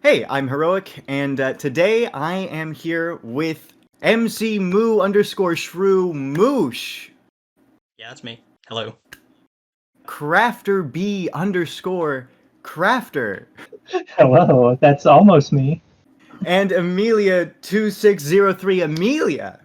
Hey, I'm Heroic, and today I am here with MC Moo underscore Shrew Moosh, Yeah, that's me. Hello. CrafterB underscore Crafter, Hello, that's almost me. and Amelia2603 Amelia.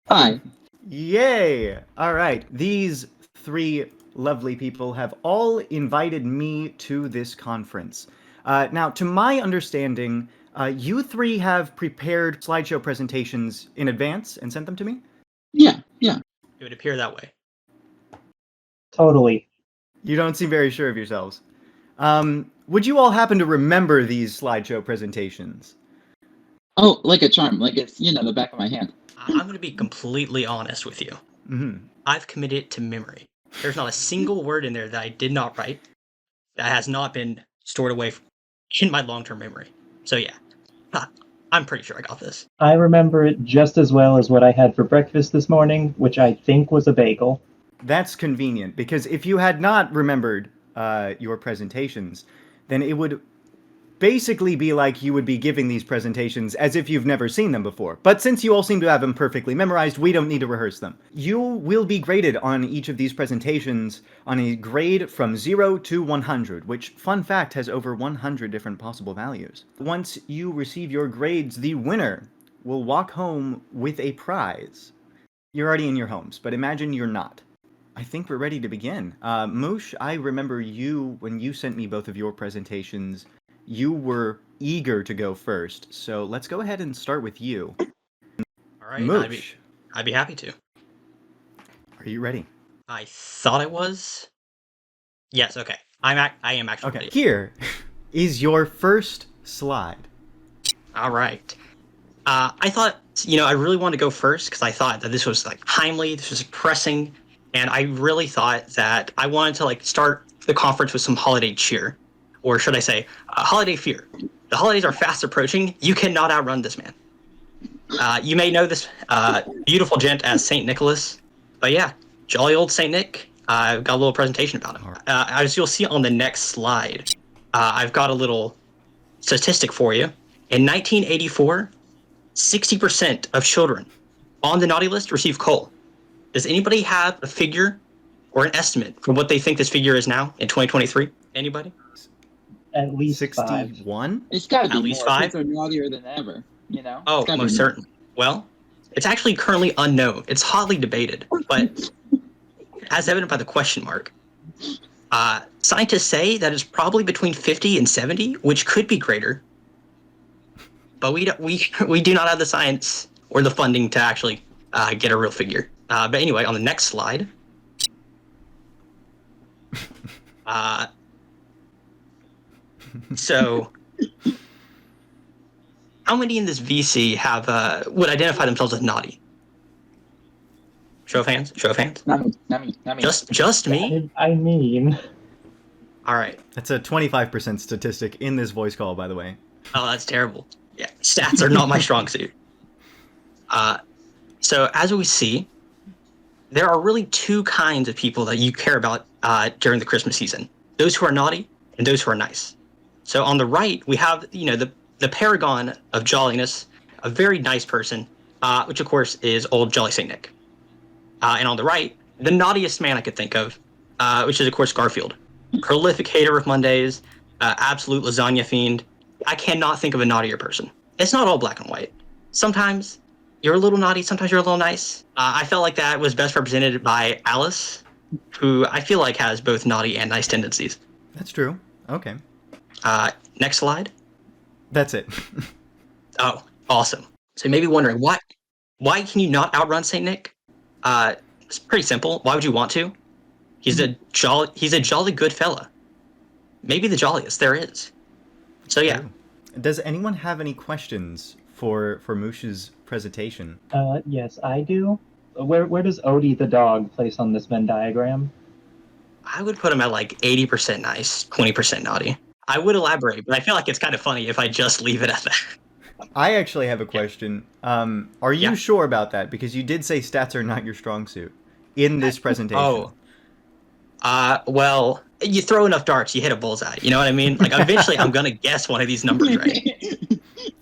Hi. Yay! Alright, these three lovely people have all invited me to this conference. Now, to my understanding, you three have prepared slideshow presentations in advance and sent them to me? Yeah. It would appear that way. Totally. You don't seem very sure of yourselves. Would you all happen to remember these slideshow presentations? Oh, like a charm. Like it's, the back of my hand. I'm going to be completely honest with you. Mm-hmm. I've committed to memory. There's not a single word in there that I did not write that has not been stored away in my long-term memory. So yeah, I'm pretty sure I got this. I remember it just as well as what I had for breakfast this morning, which I think was a bagel. That's convenient, because if you had not remembered your presentations, then it would basically be like you would be giving these presentations as if you've never seen them before. But since you all seem to have them perfectly memorized, we don't need to rehearse them. You will be graded on each of these presentations on a grade from 0 to 100, which, fun fact, has over 100 different possible values. Once you receive your grades, the winner will walk home with a prize. You're already in your homes, but imagine you're not. I think we're ready to begin. Moosh, I remember you, when you sent me both of your presentations, you were eager to go first, so let's go ahead and start with you. All right, Moosh, I'd be happy to. are you ready? I thought I was. Yes, okay. I am actually Okay, ready. here is your first slide. All right. I thought, I really wanted to go first because I thought that this was timely, this was pressing, and I really thought that I wanted to start the conference with some holiday cheer, or should I say, holiday fear. The holidays are fast approaching. You cannot outrun this man. You may know this beautiful gent as Saint Nicholas, but yeah, jolly old Saint Nick. I've got a little presentation about him. As you'll see on the next slide, I've got a little statistic for you. In 1984, 60% of children on the naughty list receive coal. Does anybody have a figure or an estimate for what they think this figure is now in 2023? Anybody? At least 61? It's got to be At least more. 5? Kids are naughtier than ever. Oh, It's gotta be most more. certainly. Well, it's actually currently unknown. It's hotly debated, but as evident by the question mark, scientists say that it's probably between 50 and 70, which could be greater. But we do not have the science or the funding to actually get a real figure. But anyway, on the next slide, so how many in this VC have would identify themselves as naughty? Show of hands. Show of hands. Not me. Just me. I mean, All right. That's a 25% statistic in this voice call, by the way. Oh, that's terrible. Yeah, stats are not my strong suit. So as we see, there are really two kinds of people that you care about during the Christmas season: those who are naughty and those who are nice. So on the right, we have the paragon of jolliness, a very nice person, which of course is old Jolly Saint Nick. And on the right, the naughtiest man I could think of, which is of course Garfield, prolific hater of Mondays, absolute lasagna fiend. I cannot think of a naughtier person. It's not all black and white. Sometimes you're a little naughty, sometimes you're a little nice. I felt like that was best represented by Alice, who I feel like has both naughty and nice tendencies. That's true. Okay. Next slide. That's it. Oh, awesome. So you may be wondering, why can you not outrun Saint Nick? It's pretty simple. Why would you want to? He's a jolly good fella. Maybe the jolliest there is. So yeah. Does anyone have any questions for Moosh's presentation? yes, I do. Where does Odie the dog place on this Venn diagram? I would put him at 80% nice, 20% naughty. I would elaborate, but I feel like it's kind of funny if I just leave it at that. I actually have a question. Are you sure about that? Because you did say stats are not your strong suit in this presentation. Well, you throw enough darts, you hit a bullseye. You know what I mean? Eventually I'm going to guess one of these numbers right.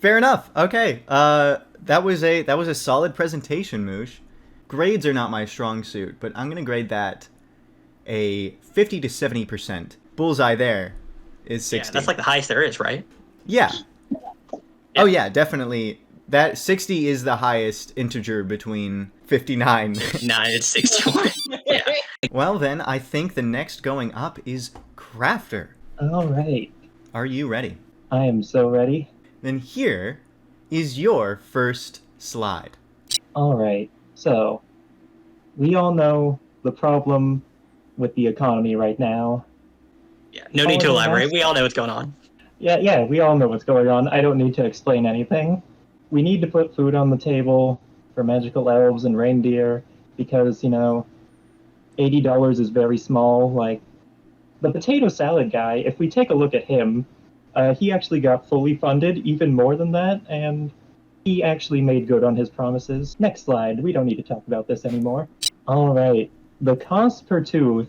Fair enough. Okay. That was a solid presentation, Moosh. Grades are not my strong suit, but I'm gonna grade that a 50 to 70%. Bullseye there is 60. Yeah, that's like the highest there is, right? Yeah. Oh yeah, definitely. That 60 is the highest integer between 59. 9 and 61. Yeah. Well then, I think the next going up is Crafter. All right. Are you ready? I am so ready. Then here is your first slide. All right. So, we all know the problem with the economy right now. Yeah. No need to elaborate. We all know what's going on. Yeah, we all know what's going on. I don't need to explain anything. We need to put food on the table for magical elves and reindeer because, $80 is very small. Like, the potato salad guy, if we take a look at him, he actually got fully funded, even more than that, and he actually made good on his promises. Next slide. We don't need to talk about this anymore. All right. The cost per tooth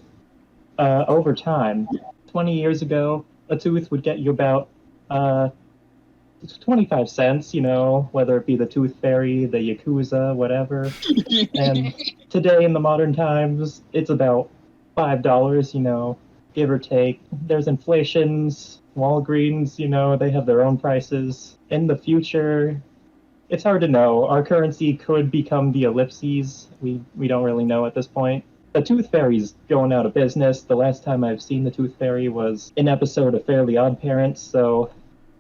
over time, 20 years ago, a tooth would get you about 25 cents, whether it be the Tooth Fairy, the Yakuza, whatever. And today in the modern times, it's about $5, give or take. There's inflations, Walgreens, they have their own prices. In the future, it's hard to know. Our currency could become the ellipses. We don't really know at this point. The Tooth Fairy's going out of business. The last time I've seen the Tooth Fairy was an episode of Fairly Odd Parents, so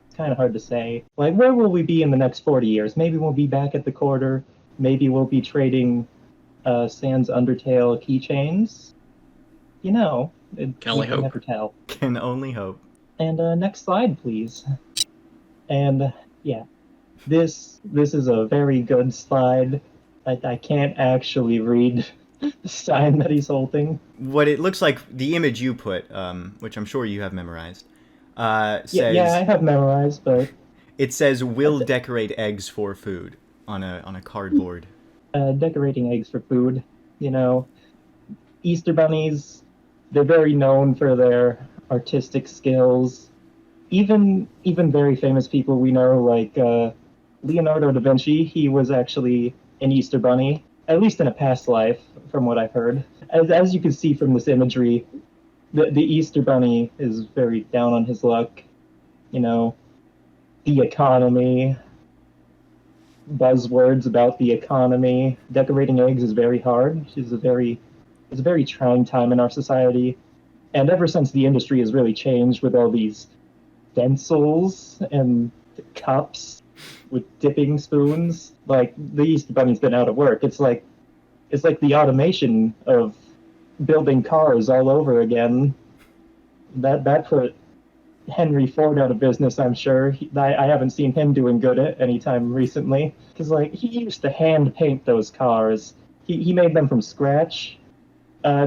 it's kind of hard to say. Like, where will we be in the next 40 years? Maybe we'll be back at the quarter. Maybe we'll be trading Sans Undertale keychains. Can only hope. Never tell. Can only hope. And next slide, please. And yeah, this is a very good slide. I can't actually read the sign that he's holding. What it looks like, the image you put, which I'm sure you have memorized, says... Yeah, I have memorized, but... It says, "Will decorate eggs for food" on a cardboard. Decorating eggs for food. Easter bunnies, they're very known for their artistic skills. Even very famous people we know, like Leonardo da Vinci, he was actually an Easter bunny, at least in a past life, from what I've heard. As you can see from this imagery, the Easter bunny is very down on his luck. The economy, buzzwords about the economy. Decorating eggs is very hard. It's a very trying time in our society. And ever since the industry has really changed with all these stencils and cups with dipping spoons, like, the Easter Bunny's been out of work. It's like the automation of building cars all over again. That put Henry Ford out of business, I'm sure. I haven't seen him doing good at any time recently. Because, he used to hand paint those cars. He made them from scratch.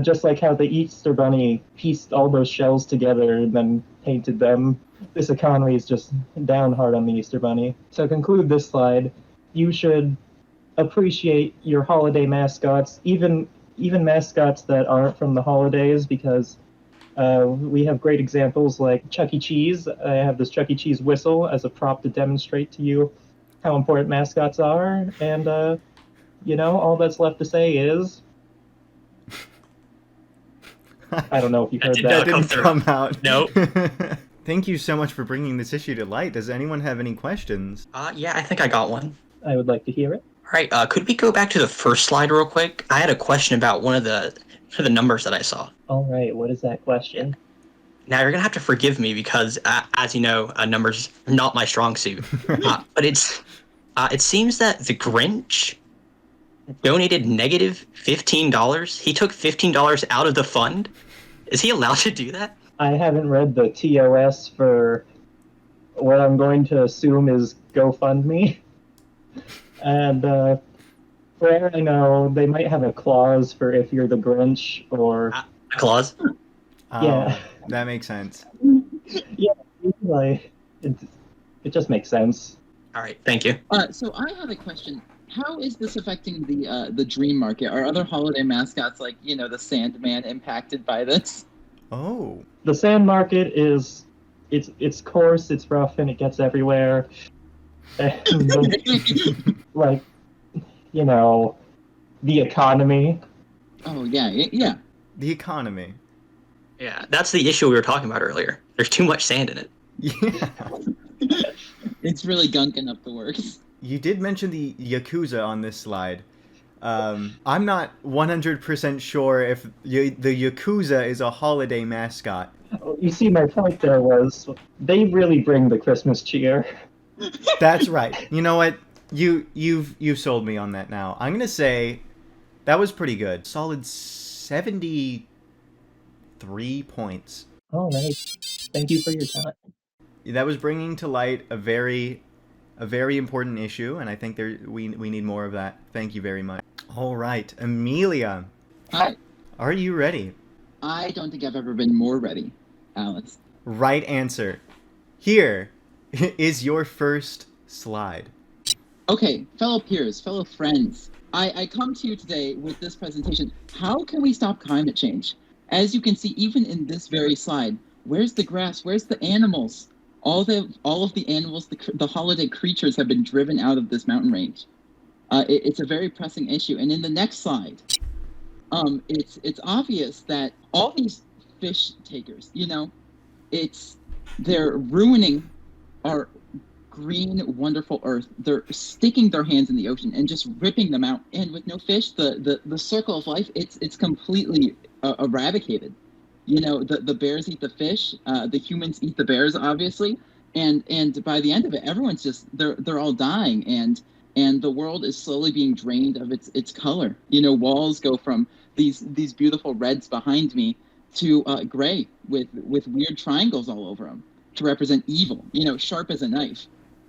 Just like how the Easter Bunny pieced all those shells together and then painted them. This economy is just down hard on the Easter Bunny. To conclude this slide, you should appreciate your holiday mascots, even mascots that aren't from the holidays, because we have great examples like Chuck E. Cheese. I have this Chuck E. Cheese whistle as a prop to demonstrate to you how important mascots are, and all that's left to say is... I don't know if you heard that. That didn't come out. Nope. Thank you so much for bringing this issue to light. Does anyone have any questions? Yeah, I think I got one. I would like to hear it. All right, could we go back to the first slide real quick? I had a question about one of the numbers that I saw. All right, what is that question? Now, you're going to have to forgive me because, as you know, numbers are not my strong suit. But it seems that the Grinch donated negative $15. He took $15 out of the fund. Is he allowed to do that? I haven't read the TOS for what I'm going to assume is GoFundMe. And for all I know, they might have a clause for if you're the Grinch or... A clause? Yeah. That makes sense. Yeah, it just makes sense. All right, thank you. So I have a question. How is this affecting the dream market? Are other holiday mascots like, the Sandman impacted by this? Oh. The sand market is, it's coarse, it's rough, and it gets everywhere. And, like, you know, the economy. Oh yeah, yeah. The economy. Yeah, that's the issue we were talking about earlier. There's too much sand in it. Yeah. It's really gunking up the works. You did mention the Yakuza on this slide. I'm not 100% sure if the Yakuza is a holiday mascot. You see, my point there was they really bring the Christmas cheer. That's right. You know what? You've sold me on that now. I'm gonna say that was pretty good. Solid 73 points. All right. Thank you for your time. That was bringing to light a very important issue, and I think we need more of that. Thank you very much. All right, Amelia, I are you ready? I don't think I've ever been more ready, Alex. Right answer. Here is your first slide. Okay, fellow peers, fellow friends, I come to you today with this presentation. How can we stop climate change? As you can see, even in this very slide, where's the grass? Where's the animals? All of the animals, the holiday creatures have been driven out of this mountain range. It's a very pressing issue. And in the next slide, it's obvious that all these fish takers, they're ruining our green, wonderful earth. They're sticking their hands in the ocean and just ripping them out. And with no fish, the circle of life, it's completely eradicated. The bears eat the fish, the humans eat the bears, obviously, and by the end of it, everyone's just they're all dying, and the world is slowly being drained of its color. Walls go from these beautiful reds behind me to gray with weird triangles all over them to represent evil. Sharp as a knife.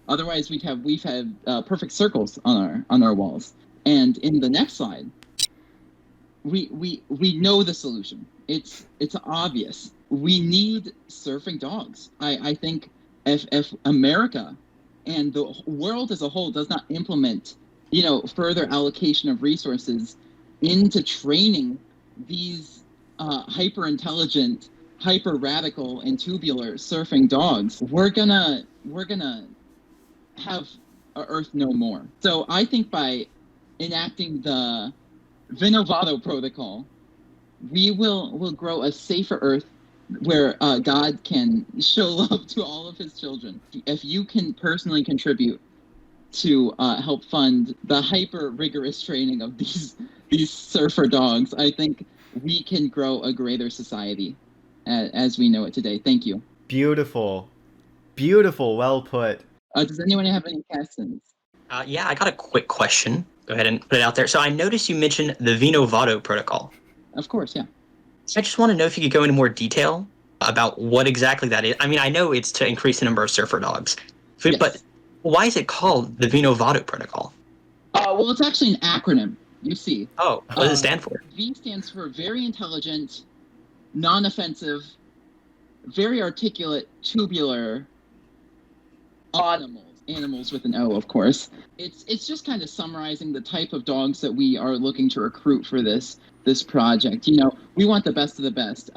Otherwise, we've had perfect circles on our walls. And in the next slide, we know the solution. It's obvious. We need surfing dogs. I think if America and the world as a whole does not implement, further allocation of resources into training these hyper intelligent, hyper radical, and tubular surfing dogs, we're gonna have Earth no more. So I think by enacting the Vinovado Protocol, we will grow a safer Earth where God can show love to all of his children. If you can personally contribute to help fund the hyper rigorous training of these surfer dogs, I think we can grow a greater society as we know it today. Thank you. Beautiful. Beautiful. Well put. Does anyone have any questions? Yeah, I got a quick question. Go ahead and put it out there. So I noticed you mentioned the Vinovado protocol. Of course, yeah. So I just want to know if you could go into more detail about what exactly that is. I mean, I know it's to increase the number of surfer dogs, but why is it called the Vinovado protocol? Well, it's actually an acronym. You see. Oh, what does it stand for? V stands for very intelligent, non-offensive, very articulate, tubular animals with an O, of course. It's just kind of summarizing the type of dogs that we are looking to recruit for this project. We want the best of the best.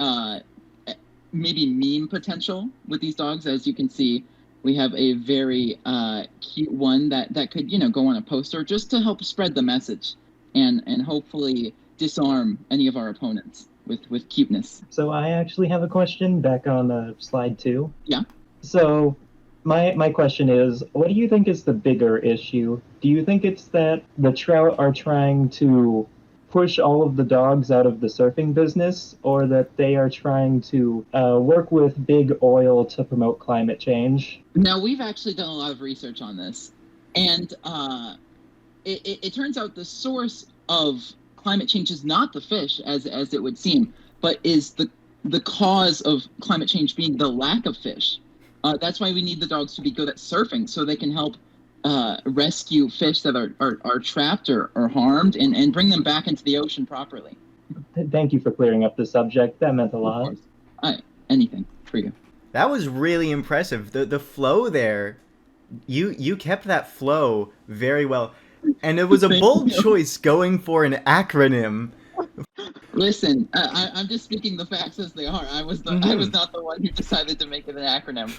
Maybe meme potential with these dogs. As you can see, we have a very cute one that could go on a poster just to help spread the message and hopefully disarm any of our opponents with cuteness. So I actually have a question back on slide 2. Yeah. So my question is, what do you think is the bigger issue? Do you think it's that the trout are trying to push all of the dogs out of the surfing business, or that they are trying to work with big oil to promote climate change? Now, we've actually done a lot of research on this, and it turns out the source of climate change is not the fish, as it would seem, but is the cause of climate change being the lack of fish. That's why we need the dogs to be good at surfing, so they can help rescue fish that are trapped or harmed and bring them back into the ocean properly. Thank you for clearing up the subject. That meant a lot. Anything for you. That was really impressive. The flow there, you kept that flow very well. And it was a bold choice going for an acronym Listen, I'm just speaking the facts as they are. I was not the one who decided to make it an acronym.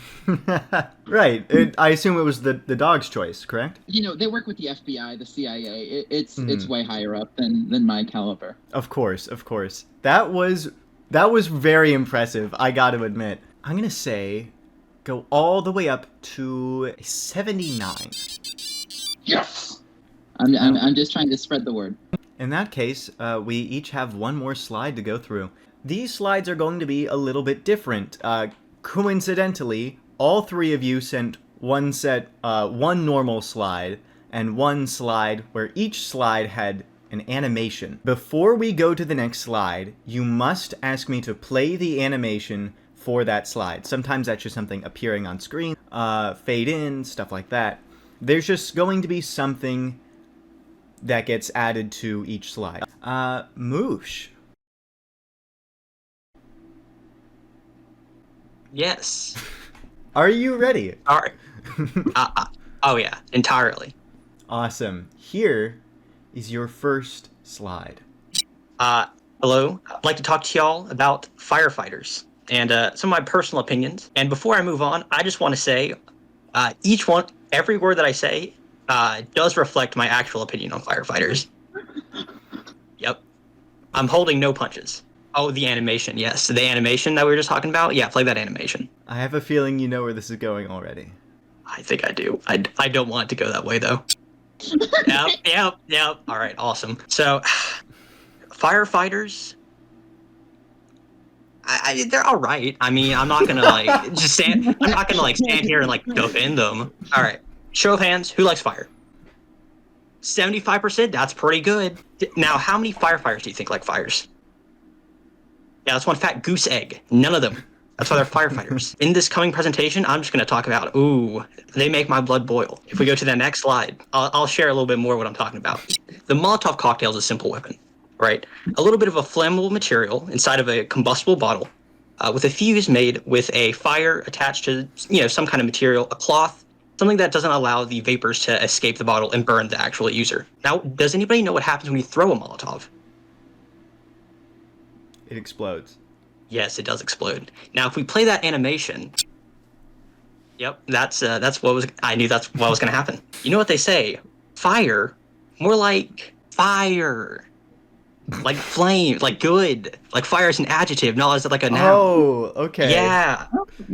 Right. I assume it was the dog's choice, correct? They work with the FBI, the CIA. It's way higher up than my caliber. Of course. That was very impressive, I got to admit. I'm going to say go all the way up to 79. Yes. I'm just trying to spread the word. In that case, we each have one more slide to go through. These slides are going to be a little bit different. Coincidentally, all three of you sent one normal slide and one slide where each slide had an animation. Before we go to the next slide, you must ask me to play the animation for that slide. Sometimes that's just something appearing on screen, fade in, stuff like that. There's just going to be something that gets added to each slide. Moosh. Yes. Are you ready? All right. Oh yeah, entirely. Awesome. Here is your first slide. Hello. I'd like to talk to y'all about firefighters and some of my personal opinions. And before I move on, I just want to say, every word that I say does reflect my actual opinion on firefighters. Yep. I'm holding no punches. Oh, the animation, yes. The animation that we were just talking about? Yeah, play that animation. I have a feeling you know where this is going already. I think I do. I don't want it to go that way, though. Yep. All right, awesome. So, firefighters, they're all right. I mean, I'm not gonna stand here and defend them. All right, show of hands. Who likes fire? 75%. That's pretty good. Now, how many firefighters do you think like fires? Yeah, that's one fat goose egg. None of them. That's why they're firefighters. In this coming presentation, I'm just going to talk about, they make my blood boil. If we go to the next slide, I'll share a little bit more what I'm talking about. The Molotov cocktail is a simple weapon, right? A little bit of a flammable material inside of a combustible bottle with a fuse made with a fire attached to, some kind of material, a cloth, something that doesn't allow the vapors to escape the bottle and burn the actual user. Now, does anybody know what happens when you throw a Molotov? It explodes. Yes, it does explode. Now, if we play that animation, yep, I knew that's what was going to happen. You know what they say? Fire, more like fire, like flame, like good. Like fire is an adjective, not as like a noun. Oh, okay. Yeah,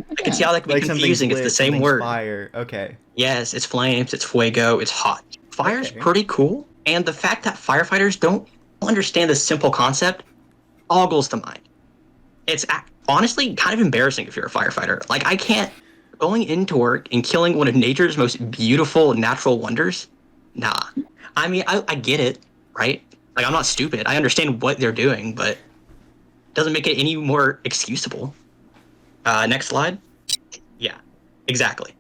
I can see how that can be confusing. It's the same word. Fire. Okay. Yes, it's flames, it's fuego, it's hot. Fire's pretty cool, and the fact that firefighters don't understand this simple concept boggles the mind. It's honestly kind of embarrassing if you're a firefighter. I can't, going into work and killing one of nature's most beautiful natural wonders. Nah. I mean, I get it, right? I'm not stupid. I understand what they're doing, but it doesn't make it any more excusable. Next slide. Yeah, exactly.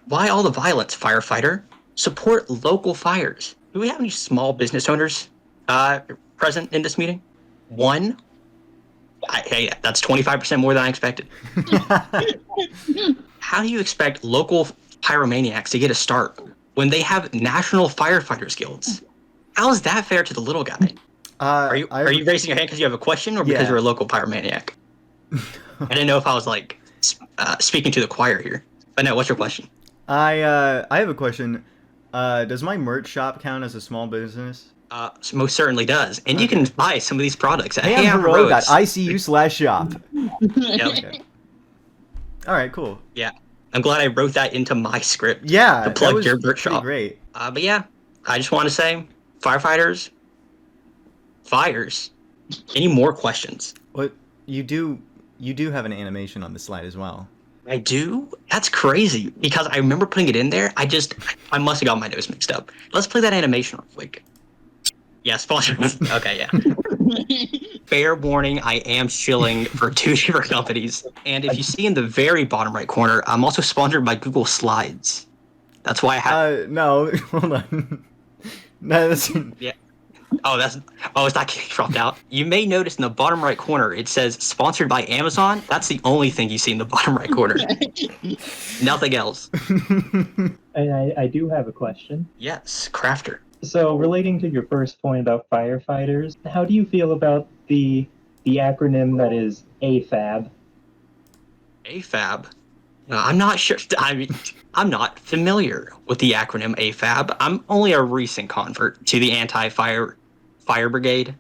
Why all the violence, firefighter? Support local fires. Do we have any small business owners present in this meeting? One. Hey, that's 25% more than I expected. How do you expect local pyromaniacs to get a start when they have national firefighters guilds? How is that fair to the little guy? Are you raising your hand because you have a question or because you're a local pyromaniac? I didn't know if I was speaking to the choir here. But no, what's your question? I have a question. Does my merch shop count as a small business? Most certainly does. And you can buy some of these products at HEYimHeroic.icu/shop. Yep. Okay. All right, cool. Yeah. I'm glad I wrote that into my script. Yeah, to plug your merch pretty shop. Great. But yeah, I just want to say, firefighters, fires. Any more questions? What you do have an animation on the slide as well. I do? That's crazy because I remember putting it in there. I must have got my nose mixed up. Let's play that animation real quick. Yeah, sponsored. Okay, yeah. Fair warning, I am shilling for two different companies. And if you see in the very bottom right corner, I'm also sponsored by Google Slides. That's why I have... no, hold on. No, that's... Yeah. It's not getting dropped out. You may notice in the bottom right corner, it says sponsored by Amazon. That's the only thing you see in the bottom right corner. Nothing else. And I do have a question. Yes, Crafter. So, relating to your first point about firefighters, how do you feel about the acronym that is AFAB? AFAB. I'm not sure. I'm not familiar with the acronym AFAB. I'm only a recent convert to the anti-fire brigade.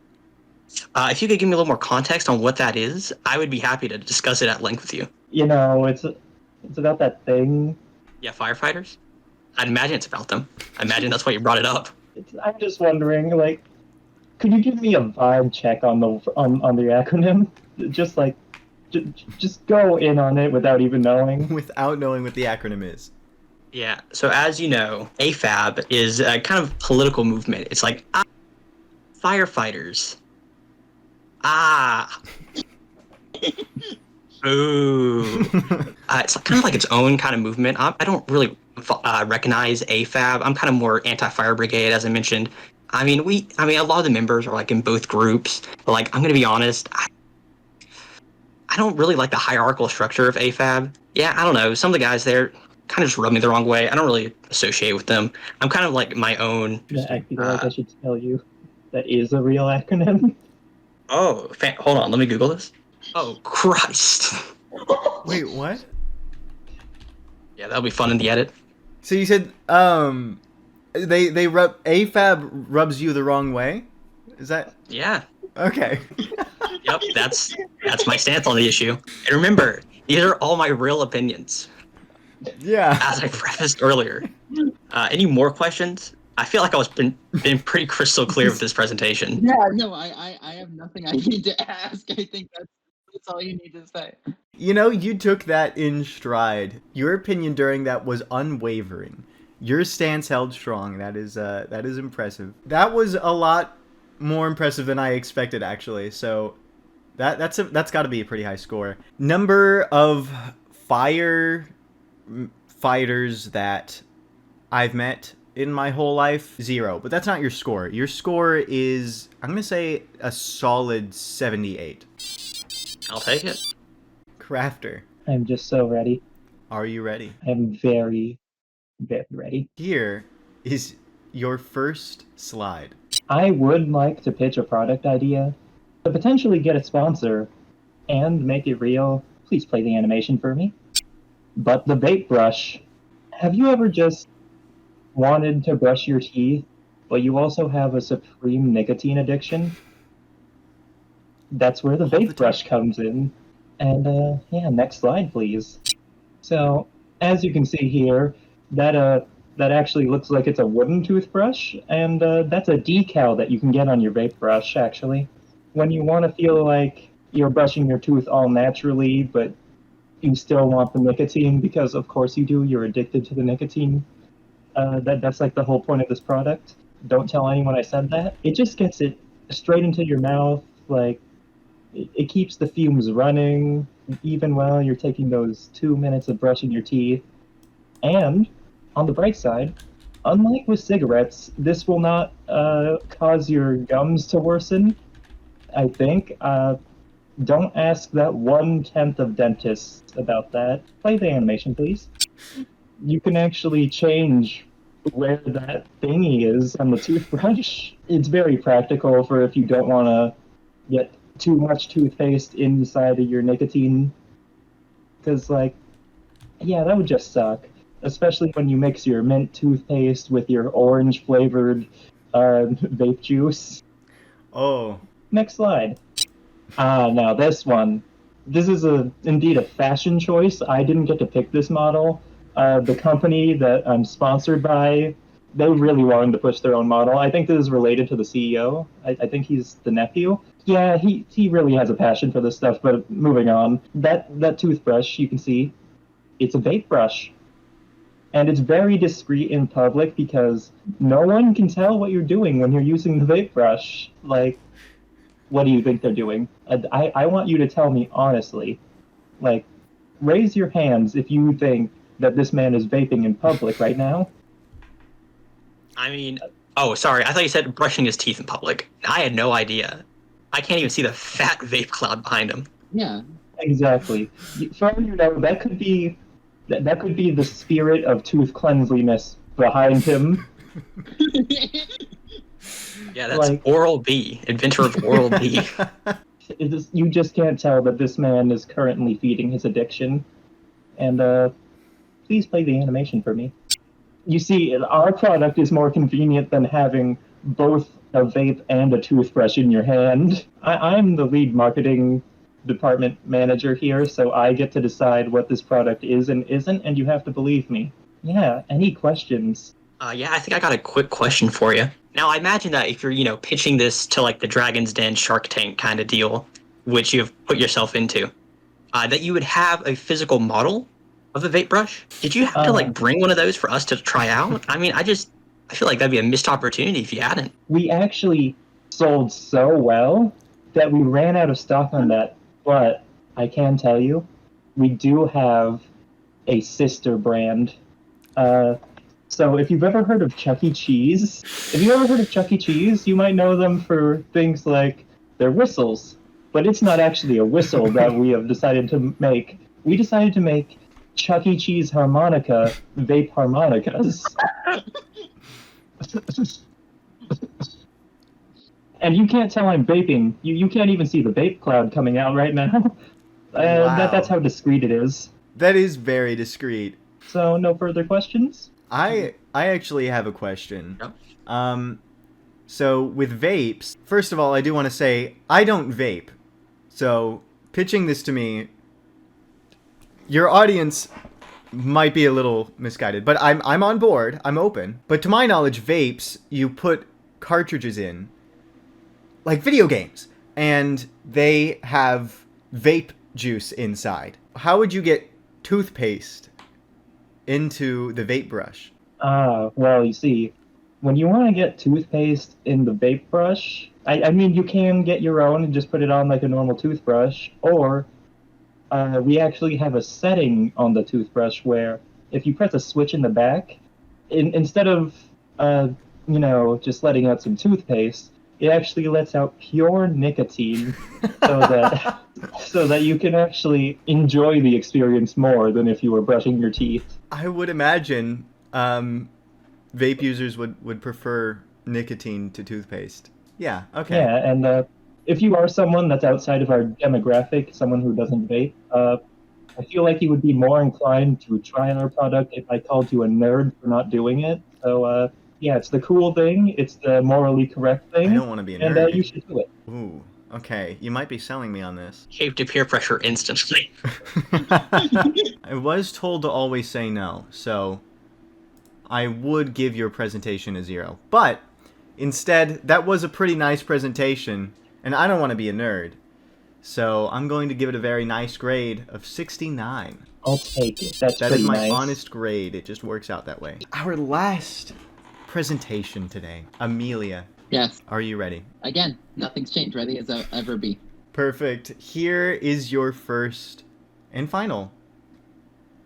If you could give me a little more context on what that is, I would be happy to discuss it at length with you. You know, it's about that thing. Yeah, firefighters? I'd imagine it's about them. I imagine that's why you brought it up. I'm just wondering, like, could you give me a vibe check on the acronym? Just like, just go in on it without even knowing. Without knowing what the acronym is. Yeah, so as you know, AFAB is a kind of political movement. It's like, firefighters. Ooh. It's kind of like its own kind of movement. I don't really recognize AFAB. I'm kind of more anti-fire brigade, as I mentioned. I mean, a lot of the members are like in both groups. But like, I'm gonna be honest. I don't really like the hierarchical structure of AFAB. Yeah, I don't know. Some of the guys there kind of just rub me the wrong way. I don't really associate with them. I'm kind of like my own. Yeah, I feel like I should tell you that is a real acronym. Oh, hold on. Let me Google this. Oh, Christ. Wait, what? Yeah, that'll be fun in the edit. So you said they rub AFAB rubs you the wrong way? Is that Yeah. okay? Yep, that's my stance on the issue. And remember, these are all my real opinions, Yeah. as I prefaced earlier. Any more questions? I feel like I was been pretty crystal clear with this presentation. Yeah, no, I have nothing I need to ask. I think that's all you need to say. You know, you took that in stride. Your opinion during that was unwavering. Your stance held strong. That is impressive. That was a lot more impressive than I expected, actually. So that's got to be a pretty high score. Number of fire fighters that I've met in my whole life, 0. But that's not your score. Your score is, I'm gonna say, a solid 78. I'll take it. Crafter, I'm just so ready. are you ready? I'm very, very ready. Here is your first slide. I would like to pitch a product idea to potentially get a sponsor and make it real. Please play the animation for me. But the vape brush, have you ever just wanted to brush your teeth, but you also have a supreme nicotine addiction? That's where the vape brush comes in. And yeah, next slide, please. So, as you can see here, that actually looks like it's a wooden toothbrush, and that's a decal that you can get on your vape brush, actually. When you want to feel like you're brushing your tooth all naturally, but you still want the nicotine, because of course you do, you're addicted to the nicotine. That's like the whole point of this product. Don't tell anyone I said that. It just gets it straight into your mouth, like, it keeps the fumes running, even while you're taking those 2 minutes of brushing your teeth. And, on the bright side, unlike with cigarettes, this will not cause your gums to worsen, I think. Don't ask that 1/10 of dentists about that. Play the animation, please. You can actually change where that thingy is on the toothbrush. It's very practical for if you don't want to get too much toothpaste inside of your nicotine. Because, like, yeah, that would just suck. Especially when you mix your mint toothpaste with your orange-flavored vape juice. Oh. Next slide. Now this one. This is indeed a fashion choice. I didn't get to pick this model. The company that I'm sponsored by, they really wanted to push their own model. I think this is related to the CEO. I think he's the nephew. Yeah, he really has a passion for this stuff, but moving on. That toothbrush, you can see, it's a vape brush. And it's very discreet in public because no one can tell what you're doing when you're using the vape brush. Like, what do you think they're doing? I want you to tell me honestly. Like, raise your hands if you think that this man is vaping in public right now. I mean, oh, sorry. I thought you said brushing his teeth in public. I had no idea. I can't even see the fat vape cloud behind him. Yeah. Exactly. For all you know, that could be the spirit of tooth cleanliness behind him. Yeah, that's Like, Oral B, inventor of Oral B. you just can't tell that this man is currently feeding his addiction. And please play the animation for me. You see, our product is more convenient than having both a vape and a toothbrush in your hand. I'm the lead marketing department manager here, so I get to decide what this product is and isn't, and you have to believe me. Yeah, any questions? Yeah, I think I got a quick question for you. Now, I imagine that if you're, pitching this to like the Dragon's Den Shark Tank kind of deal, which you've put yourself into, that you would have a physical model of the vape brush. Did you have to like bring one of those for us to try out? I mean, I feel like that'd be a missed opportunity if you hadn't. We actually sold so well that we ran out of stock on that, but I can tell you, we do have a sister brand. So if you've ever heard of Chuck E. Cheese, you might know them for things like their whistles. But it's not actually a whistle that we have decided to make. We decided to make Chuck E. Cheese harmonica vape harmonicas. And you can't tell I'm vaping. You can't even see the vape cloud coming out right now. Wow. That's how discreet it is. That is very discreet. So no further questions? I actually have a question. Yep. So with vapes, first of all, I do want to say I don't vape. So pitching this to me, your audience might be a little misguided, but I'm on board. I'm open. But to my knowledge, vapes, you put cartridges in, like video games, and they have vape juice inside. How would you get toothpaste into the vape brush? Well, you see, when you want to get toothpaste in the vape brush, I mean, you can get your own and just put it on like a normal toothbrush, or we actually have a setting on the toothbrush where if you press a switch in the back, instead of, just letting out some toothpaste, it actually lets out pure nicotine so that you can actually enjoy the experience more than if you were brushing your teeth. I would imagine vape users would prefer nicotine to toothpaste. Yeah, okay. Yeah, and if you are someone that's outside of our demographic, someone who doesn't vape, I feel like you would be more inclined to try our product if I called you a nerd for not doing it. So, yeah, it's the cool thing. It's the morally correct thing. I don't want to be a nerd. And you should do it. Ooh, okay. You might be selling me on this. Cave to peer pressure instantly. I was told to always say no, so I would give your presentation a 0. But instead, that was a pretty nice presentation, and I don't want to be a nerd. So I'm going to give it a very nice grade of 69. I'll take it. That is my nice. honest grade. It just works out that way. Our last presentation today. Amelia. Yes. Are you ready? Again, nothing's changed. Ready as I'll ever be. Perfect. Here is your first and final.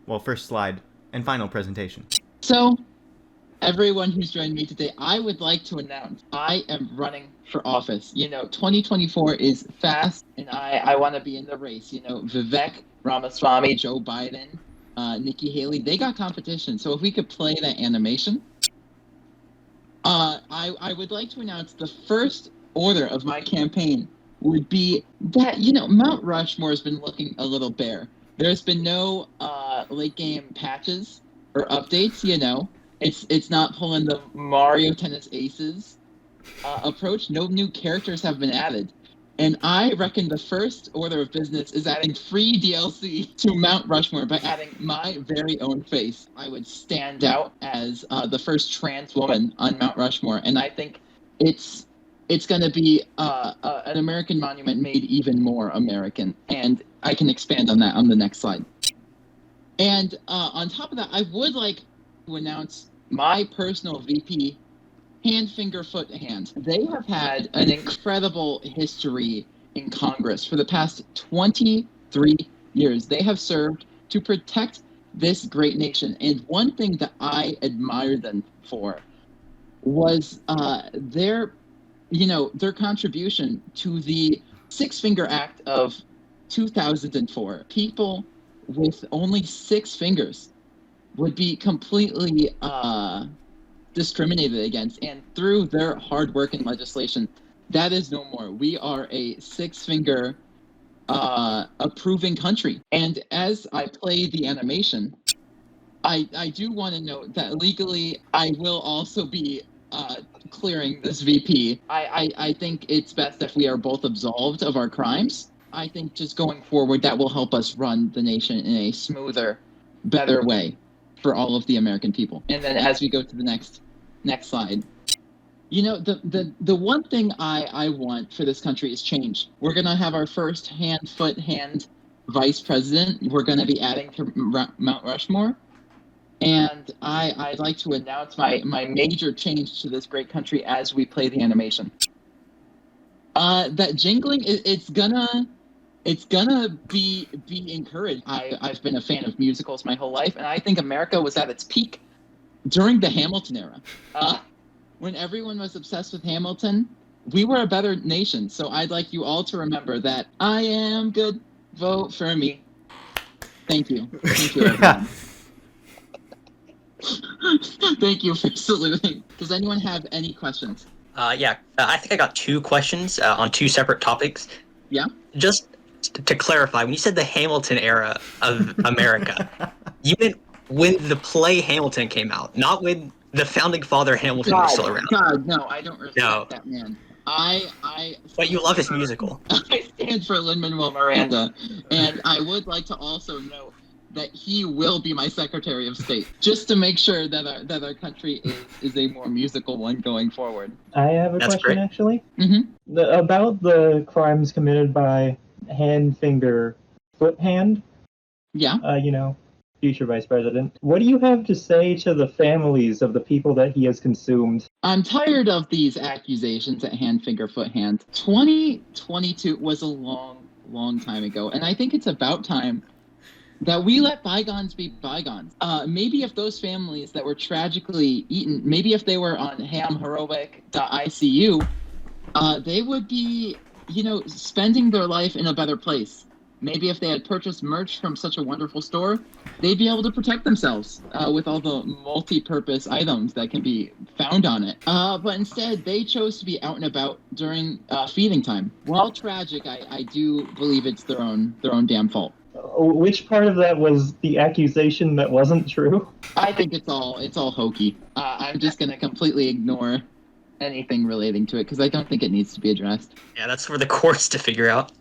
Well, first slide and final presentation. So, everyone who's joined me today, I would like to announce I am running for office. 2024 is fast, and I want to be in the race. Vivek Ramaswamy, Joe Biden, Nikki Haley, they got competition. So if we could play that animation, I would like to announce the first order of my campaign would be that, Mount Rushmore has been looking a little bare. There's been no late game patches or updates, It's not pulling the Mario Tennis Aces approach. No new characters have been added. And I reckon the first order of business is adding free DLC to Mount Rushmore by adding my very own face. I would stand out as the first trans woman on Mount Rushmore. And I think it's going to be an American monument made even more American. And I can expand on that on the next slide. And on top of that, I would like to announce my personal VP, Hand, Finger, Foot, Hand. They have had an incredible history in Congress for the past 23 years. They have served to protect this great nation. And one thing that I admire them for was their contribution to the Six Finger Act of 2004. People with only 6 fingers would be completely discriminated against, and through their hard work and legislation, that is no more. We are a six-finger approving country. And as I play the animation, I do want to note that legally I will also be clearing this VP. I think it's best if we are both absolved of our crimes. I think just going forward, that will help us run the nation in a smoother, better way for all of the American people. And then as we go to the next slide, you know, the one thing I want for this country is change. We're going to have our first hand vice president. We're going to be adding to Mount Rushmore. And I'd like to announce my major change to this great country as we play the animation. That jingling, it's gonna be encouraged. I've been a fan of musicals my whole life, and I think America was at its peak during the Hamilton era. When everyone was obsessed with Hamilton, we were a better nation. So I'd like you all to remember that I am good. Vote for me. Thank you. Thank you, everyone. Thank you for saluting. Does anyone have any questions? Yeah, I think I got two questions on two separate topics. Yeah? Just to clarify, when you said the Hamilton era of America, you meant when the play Hamilton came out, not when the founding father Hamilton was still around. God, no, I don't respect that man. But you love his musical. I stand for Lin-Manuel Miranda, and I would like to also note that he will be my Secretary of State, just to make sure that our country is a more musical one going forward. I have a question, great. actually. Mm-hmm. About the crimes committed by hand, finger, foot, hand. Yeah. Future vice president. What do you have to say to the families of the people that he has consumed? I'm tired of these accusations at hand, finger, foot, hand. 2022 was a long, long time ago, and I think it's about time that we let bygones be bygones. Maybe if those families that were tragically eaten, maybe if they were on HEYimHeroic.icu, they would be, spending their life in a better place. Maybe if they had purchased merch from such a wonderful store, they'd be able to protect themselves with all the multi-purpose items that can be found on it. But instead, they chose to be out and about during feeding time. While tragic, I do believe it's their own damn fault. Which part of that was the accusation that wasn't true? I think it's all hokey. I'm just going to completely ignore anything relating to it because I don't think it needs to be addressed. Yeah, that's for the courts to figure out.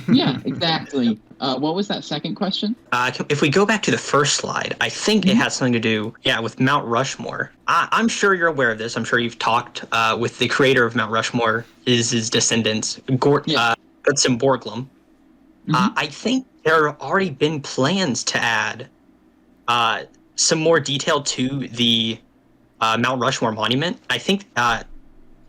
Yeah, exactly. What was that second question? If we go back to the first slide, I think it has something to do, with Mount Rushmore. I'm sure you're aware of this. I'm sure you've talked with the creator of Mount Rushmore, his descendants, Gutzon Borglum. I think there have already been plans to add some more detail to the Mount Rushmore monument. I think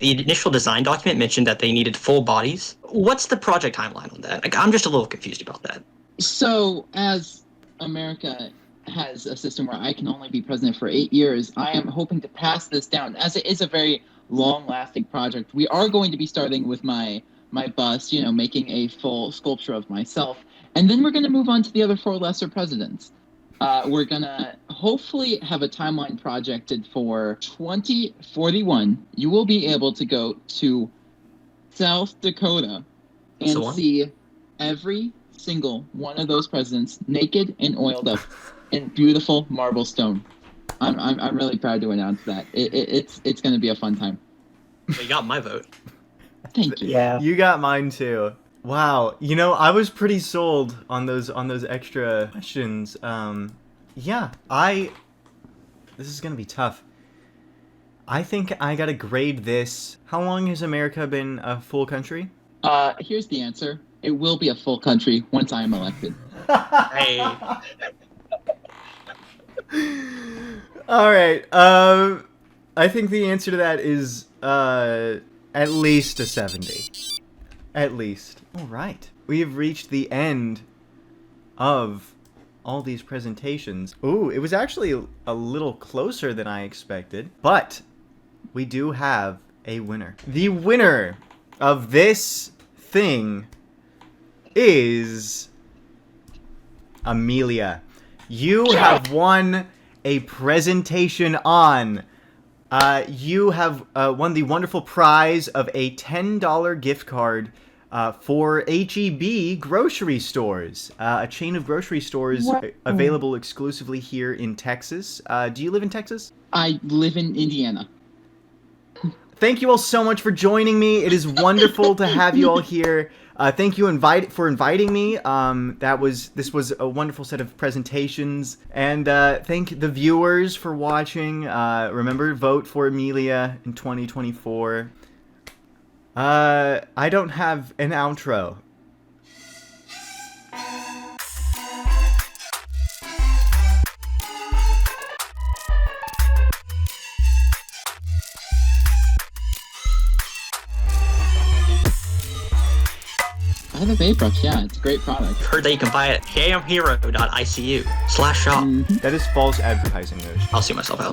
the initial design document mentioned that they needed full bodies. What's the project timeline on that? I'm just a little confused about that. So, as America has a system where I can only be president for 8 years, I am hoping to pass this down. As it is a very long-lasting project, we are going to be starting with my bust, making a full sculpture of myself. And then we're going to move on to the other 4 lesser presidents. We're going to hopefully have a timeline projected for 2041. You will be able to go to South Dakota and see every single one of those presidents naked and oiled up in beautiful marble stone. I'm really proud to announce that. It's going to be a fun time. Well, you got my vote. Thank you. Yeah. You got mine too. Wow, I was pretty sold on those extra questions. This is gonna be tough. I think I gotta grade this. How long has America been a full country? Here's the answer. It will be a full country once I am elected. Hey. All right. I think the answer to that is at least a 70. At least. All right. We have reached the end of all these presentations. Ooh, it was actually a little closer than I expected, but we do have a winner. The winner of this thing is Amelia. You have won a presentation on You have won the wonderful prize of a $10 gift card for HEB grocery stores, a chain of grocery stores available exclusively here in Texas. Do you live in Texas? I live in Indiana. Thank you all so much for joining me. It is wonderful to have you all here. Thank you for inviting me. This was a wonderful set of presentations, and thank the viewers for watching. Remember, vote for Amelia in 2024. I don't have an outro. I have a vape brush, yeah, it's a great product. I've heard that you can buy it at HEYimHeroic.icu/shop. That is false advertising, Moosh. I'll see myself out.